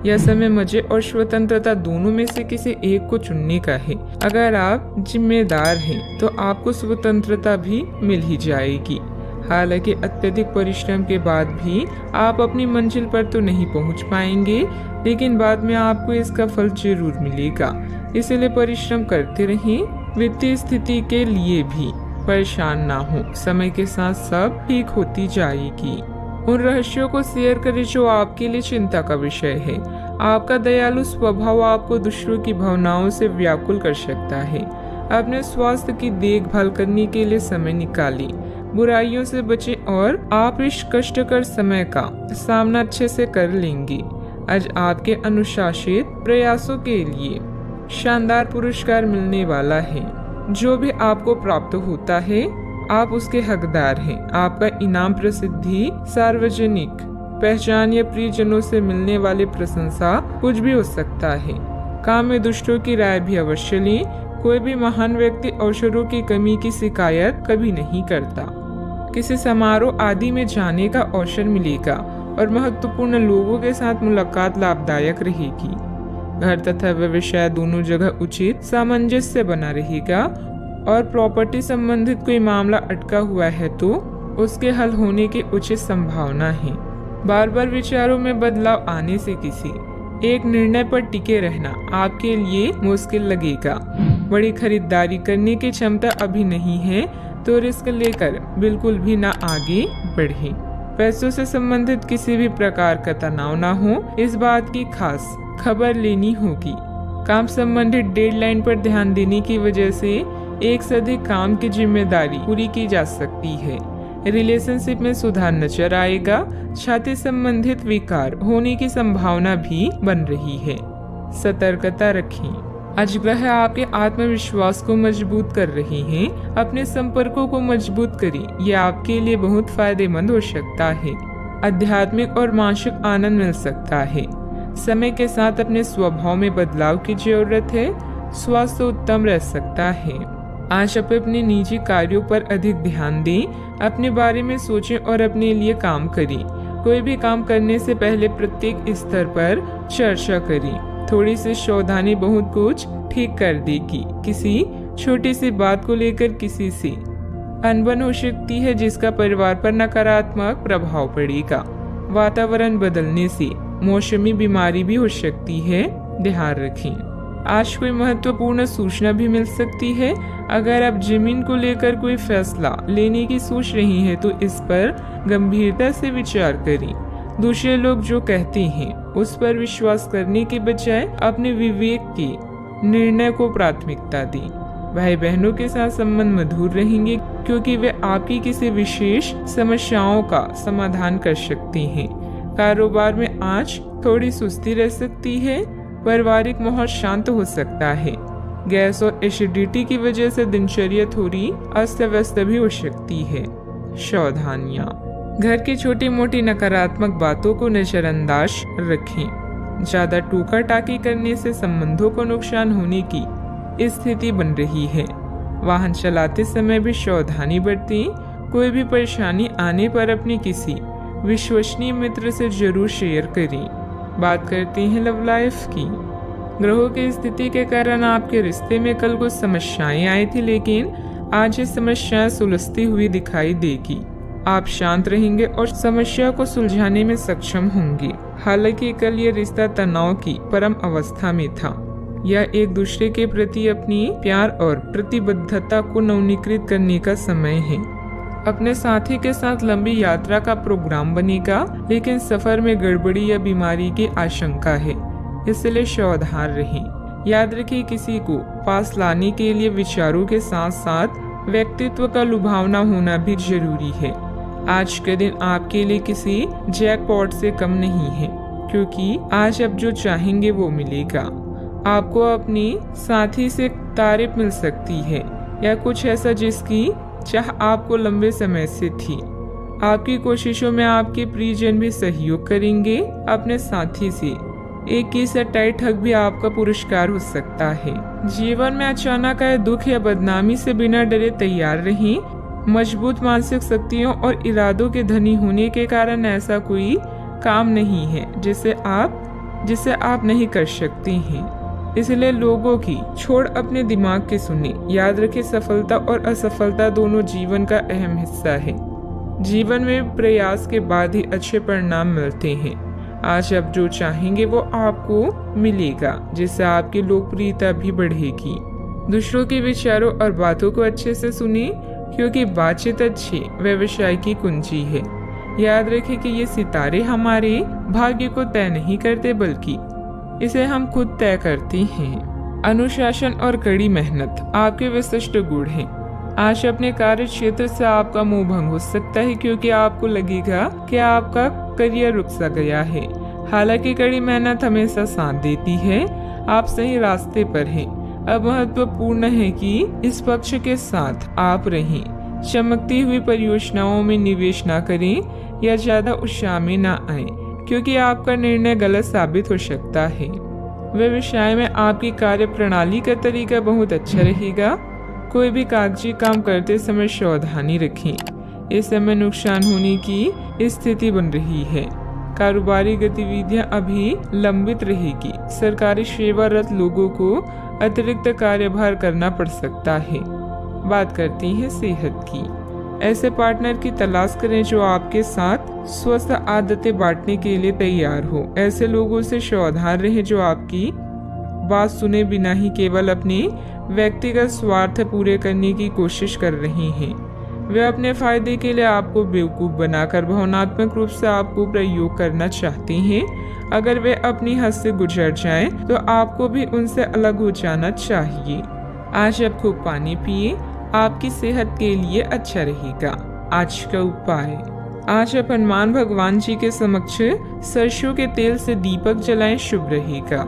यह समय मजे और स्वतंत्रता दोनों में से किसी एक को चुनने का है। अगर आप जिम्मेदार हैं तो आपको स्वतंत्रता भी मिल ही जाएगी। हालांकि अत्यधिक परिश्रम के बाद भी आप अपनी मंजिल पर तो नहीं पहुंच पाएंगे, लेकिन बाद में आपको इसका फल जरूर मिलेगा। इसलिए परिश्रम करते रहें। वित्तीय स्थिति के लिए भी परेशान ना हो, समय के साथ सब ठीक होती जाएगी। उन रहस्यों को शेयर करें जो आपके लिए चिंता का विषय है। आपका दयालु स्वभाव आपको दूसरों की भावनाओं से व्याकुल कर सकता है। अपने स्वास्थ्य की देखभाल करने के लिए समय निकालें। बुराइयों से बचें और आप इस कष्टकर समय का सामना अच्छे से कर लेंगे। आज आपके अनुशासित प्रयासों के लिए शानदार पुरस्कार मिलने वाला है। जो भी आपको प्राप्त होता है आप उसके हकदार हैं। आपका इनाम प्रसिद्धि, सार्वजनिक पहचान या प्रियजनों से मिलने वाली प्रशंसा कुछ भी हो सकता है। काम में दुष्टों की राय भी अवश्य लें। कोई भी महान व्यक्ति अवसरों की कमी की शिकायत कभी नहीं करता। किसी समारोह आदि में जाने का अवसर मिलेगा और महत्वपूर्ण लोगों के साथ मुलाकात लाभदायक रहेगी। घर तथा व्यवसाय दोनों जगह उचित सामंजस्य बना रहेगा और प्रॉपर्टी संबंधित कोई मामला अटका हुआ है तो उसके हल होने की उचित संभावना है। बार बार विचारों में बदलाव आने से किसी एक निर्णय पर टिके रहना आपके लिए मुश्किल लगेगा। बड़ी खरीदारी करने की क्षमता अभी नहीं है तो रिस्क लेकर बिल्कुल भी ना आगे बढ़े। पैसों से संबंधित किसी भी प्रकार का तनाव ना हो, इस बात की खास खबर लेनी होगी। काम संबंधित डेडलाइन पर ध्यान देने की वजह से एक से अधिक काम की जिम्मेदारी पूरी की जा सकती है। रिलेशनशिप में सुधार नजर आएगा। छाती संबंधित विकार होने की संभावना भी बन रही है। सतर्कता रखें। आज ग्रह आपके आत्मविश्वास को मजबूत कर रहे हैं। अपने संपर्कों को मजबूत करें, यह आपके लिए बहुत फायदेमंद हो सकता है। आध्यात्मिक और मानसिक आनंद मिल सकता है। समय के साथ अपने स्वभाव में बदलाव की जरूरत है। स्वास्थ्य उत्तम रह सकता है। आज आप अपने निजी कार्यों पर अधिक ध्यान दें। अपने बारे में सोचें और अपने लिए काम करें। कोई भी काम करने से पहले प्रत्येक स्तर पर चर्चा करें। थोड़ी सी सावधानी बहुत कुछ ठीक कर देगी। किसी छोटी सी बात को लेकर किसी से अनबन हो सकती है जिसका परिवार पर नकारात्मक प्रभाव पड़ेगा। वातावरण बदलने से मौसमी बीमारी भी हो सकती है, ध्यान रखें। आज कोई महत्वपूर्ण सूचना भी मिल सकती है। अगर आप जमीन को लेकर कोई फैसला लेने की सोच रही हैं तो इस पर गंभीरता से विचार करें। दूसरे लोग जो कहते हैं उस पर विश्वास करने के बजाय अपने विवेक के निर्णय को प्राथमिकता दें। भाई बहनों के साथ संबंध मधुर रहेंगे क्योंकि वे आपकी किसी विशेष समस्याओं का समाधान कर सकते हैं। कारोबार में आज थोड़ी सुस्ती रह सकती है। पारिवारिक माहौल शांत हो सकता है। गैस और एसिडिटी की वजह से दिनचर्या थोड़ी अस्त व्यस्त भी हो सकती है। सावधानियां। घर की छोटी मोटी नकारात्मक बातों को नजरअंदाज रखें। ज्यादा टोका टाकी करने से संबंधों को नुकसान होने की स्थिति बन रही है। वाहन चलाते समय भी सावधानी बरतें। कोई भी परेशानी आने पर अपने किसी विश्वसनीय मित्र से जरूर शेयर करें। बात करते हैं लव लाइफ की। ग्रहों की स्थिति के कारण आपके रिश्ते में कल कुछ समस्याएं आई थी, लेकिन आज ये समस्याएं सुलझती हुई दिखाई देगी। आप शांत रहेंगे और समस्या को सुलझाने में सक्षम होंगे। हालांकि कल ये रिश्ता तनाव की परम अवस्था में था। यह एक दूसरे के प्रति अपनी प्यार और प्रतिबद्धता को नवीनीकृत करने का समय है। अपने साथी के साथ लंबी यात्रा का प्रोग्राम बनेगा, लेकिन सफर में गड़बड़ी या बीमारी की आशंका है, इसलिए सावधान रहें। याद रखिए, किसी को पास लाने के लिए विचारों के साथ साथ व्यक्तित्व का लुभावना होना भी जरूरी है। आज के दिन आपके लिए किसी जैकपॉट से कम नहीं है, क्योंकि आज आप जो चाहेंगे वो मिलेगा। आपको अपनी साथी से तारीफ मिल सकती है या कुछ ऐसा जिसकी चाह आपको लंबे समय से थी। आपकी कोशिशों में आपके प्रियजन भी सहयोग करेंगे। अपने साथी से एक ही से टाइट हक भी आपका पुरस्कार हो सकता है। जीवन में अचानक आए दुख या बदनामी से बिना डरे तैयार रहें। मजबूत मानसिक शक्तियों और इरादों के धनी होने के कारण ऐसा कोई काम नहीं है जिसे आप जिसे आप नहीं कर सकते हैं। इसलिए लोगों की छोड़ अपने दिमाग की सुने। याद रखें, सफलता और असफलता दोनों जीवन का अहम हिस्सा है। जीवन में प्रयास के बाद ही अच्छे परिणाम मिलते हैं। आज आप जो चाहेंगे वो आपको मिलेगा, जिससे आपकी लोकप्रियता भी बढ़ेगी। दूसरों के विचारों और बातों को अच्छे से सुनिए, क्योंकि बातचीत अच्छे व्यवसाय की कुंजी है। याद रखें कि ये सितारे हमारे भाग्य को तय नहीं करते, बल्कि इसे हम खुद तय करते हैं। अनुशासन और कड़ी मेहनत आपके विशिष्ट गुण हैं। आज अपने कार्य क्षेत्र से आपका मोह भंग हो सकता है, क्योंकि आपको लगेगा कि आपका करियर रुक सा गया है। हालांकि कड़ी मेहनत हमेशा साथ देती है। आप सही रास्ते पर हैं। अब महत्वपूर्ण है कि इस पक्ष के साथ आप रहें। चमकती हुई परियोजनाओं में निवेश न करें या ज्यादा उत्साह में न आए, क्योंकि आपका निर्णय गलत साबित हो सकता है। व्यवसाय में आपकी कार्य प्रणाली का तरीका बहुत अच्छा रहेगा। कोई भी कागजी काम करते समय सावधानी रखें। इस समय नुकसान होने की स्थिति बन रही है। कारोबारी गतिविधियां अभी लंबित रहेगी। सरकारी सेवारत लोगों को अतिरिक्त कार्यभार करना पड़ सकता है। बात करते हैं सेहत की। ऐसे पार्टनर की तलाश करें जो आपके साथ स्वस्थ आदतें बांटने के लिए तैयार हो। ऐसे लोगों से सावधान रहें जो आपकी बात सुने बिना ही केवल अपने व्यक्तिगत स्वार्थ पूरे करने की कोशिश कर रहे हैं। वे अपने फायदे के लिए आपको बेवकूफ बनाकर भावनात्मक रूप से आपको प्रयोग करना चाहते हैं। अगर वे अपनी हद से गुजर जाएं, तो आपको भी उनसे अलग हो जाना चाहिए। आज आप खूब पानी पिए, आपकी सेहत के लिए अच्छा रहेगा। आज का उपाय, आज आप हनुमान भगवान जी के समक्ष सरसों के तेल से दीपक जलाएं, शुभ रहेगा।